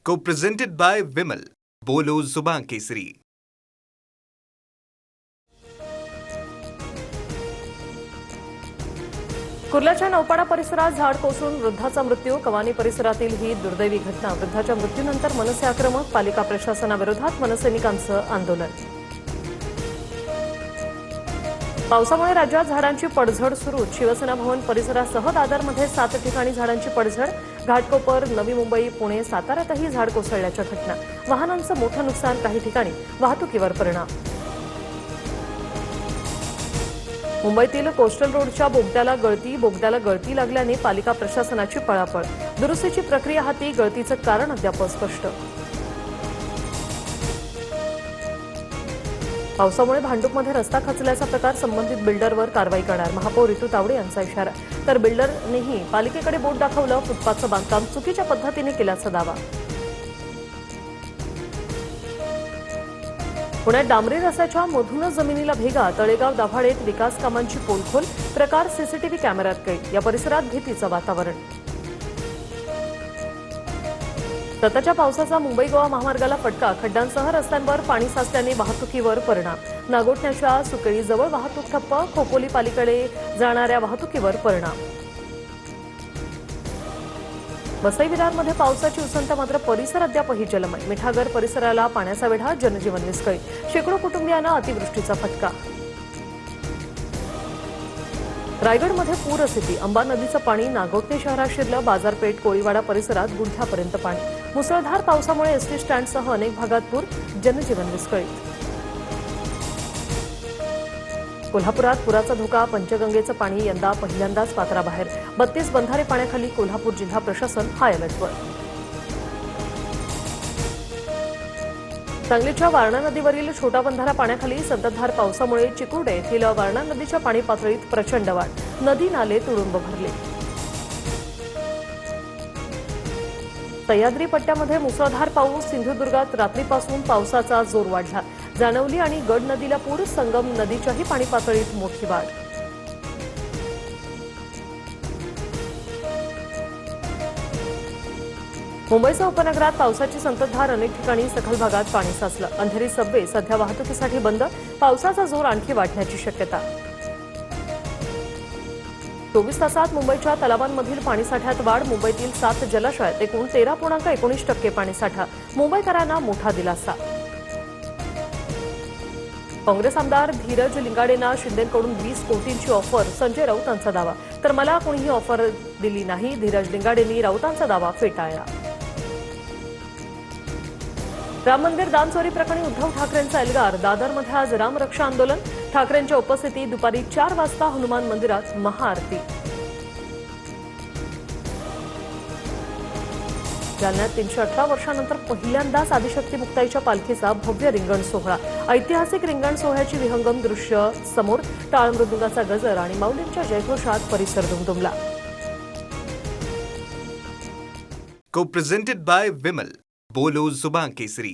Co-presented by Vimal. बोलो जुबान केसरी. कुर्ल्याच्या नौपाडा परिसरात झाड कोसळून वृद्धाचा मृत्यू. कवानी परिसरातील ही दुर्दैवी घटना. वृद्धाच्या मृत्यूनंतर मनसे आक्रमक. पालिका प्रशासनाविरोधात मनसैनिकांचं आंदोलन. पावसामुळे राज्यात झाडांची पडझड सुरू. शिवसेना भवन परिसरासह दादरमध्ये 7 ठिकाणी झाडांची पडझड. घाटकोपर, नवी मुंबई, पुणे, साताऱ्यातही झाड कोसळल्याच्या घटना. वाहनांचं मोठं नुकसान. काही ठिकाणी वाहतुकीवर परिणाम. मुंबईतील कोस्टल रोडच्या बोगद्याला गळती लागल्याने पालिका प्रशासनाची पळापळ. दुरुस्तीची प्रक्रिया हाती. गळतीचं कारण अद्याप स्पष्ट. पावसामुळे भांडूपमध्ये रस्ता खचल्याचा प्रकार. संबंधित बिल्डरवर कारवाई करणार. महापौर ऋतू तावडे यांचा इशारा. तर बिल्डरनेही पालिकेकडे बोट दाखवलं. फुटपाथचं बांधकाम चुकीच्या पद्धतीने केल्याचा दावा. पुण्यात डांबरी रस्त्याच्या मधूनच जमिनीला भेगा. तळेगाव दाभाडेत विकास कामांची पोलखोल. प्रकार सीसीटीव्ही कॅमेऱ्यात कैद. या परिसरात भीतीचं वातावरण. सततच्या पावसाचा मुंबई गोवा महामार्गाला फटका. खड्ड्यांसह रस्त्यांवर पाणी साचल्याने वाहतुकीवर परिणाम. नागोठण्याच्या सुकळीजवळ वाहतूक ठप्प. खोपोली पालिकेकडे जाणाऱ्या वाहतुकीवर परिणाम. वसई विरारमध्ये पावसाची उसंत. मात्र परिसर अद्यापही जलमय. मिठागर परिसराला पाण्याचा वेढा. जनजीवन विस्कळीत. शेकडो कुटुंबियांना अतिवृष्टीचा फटका. रायगडमध्ये पूरस्थिती. अंबा नदीचं पाणी नागोठणे शहरात शिरलं. बाजारपेठ, कोळीवाडा परिसरात गुडघ्यापर्यंत पाणी. मुसळधार पावसामुळे एसटी स्टँडसह अनेक भागात पूर. जनजीवन विस्कळीत. कोल्हापुरात पुराचा धोका. पंचगंगेचं पाणी यंदा पहिल्यांदाच पात्राबाहेर. 32 बंधारे पाण्याखाली. कोल्हापूर जिल्हा प्रशासन हाय अलर्टवर. सांगलीच्या वारणा नदीवरील छोटा बंधारा पाण्याखाली. संततधार पावसामुळे चिकुर्डे येथील वारणा नदीच्या पाणी पातळीत प्रचंड वाढ. नदी नाले तुडुंब भरले. सह्याद्री पट्ट्यामध्ये मुसळधार पाऊस. सिंधुदुर्गात रात्रीपासून पावसाचा जोर वाढला. जानवली आणि गड नदीला पूर. संगम नदीच्याही पाणी पातळीत मोठी वाढ. मुंबईच्या उपनगरात पावसाची संततधार. अनेक ठिकाणी सखल भागात पाणी साचलं. अंधेरी सबवे सध्या वाहतुकीसाठी बंद. पावसाचा जोर आणखी वाढण्याची शक्यता. 24 तासात मुंबईच्या तलावांमधील पाणीसाठ्यात वाढ. मुंबईतील 7 जलाशयात एकूण 13.19% पाणीसाठा. मुंबईकरांना मोठा दिलासा. काँग्रेस आमदार धीरज लिंगाडेंना शिंदेंकडून 20 कोटींची ऑफर. संजय राऊतांचा दावा. तर मला कोणीही ऑफर दिली नाही. धीरज लिंगाडेंनी राऊतांचा दावा फेटाळला. राम मंदिर दान चोरी प्रकरणी उद्धव ठाकरेंचा एल्गार. दादरमध्ये आज रामरक्षा आंदोलन. ठाकरेंच्या उपस्थितीत दुपारी 4 वाजता हनुमान मंदिरात महाआरती. जालन्यात 318 वर्षांनंतर पहिल्यांदाच आदिशक्ती मुक्ताईच्या पालखीचा भव्य रिंगण सोहळा. ऐतिहासिक रिंगण सोहळ्याची विहंगम दृश्य समोर. टाळ मृदुंगाचा गजर आणि माऊलींच्या जयघोषात परिसर दुमदुमला. Co-presented by Vimal. बोलो जुबान केसरी.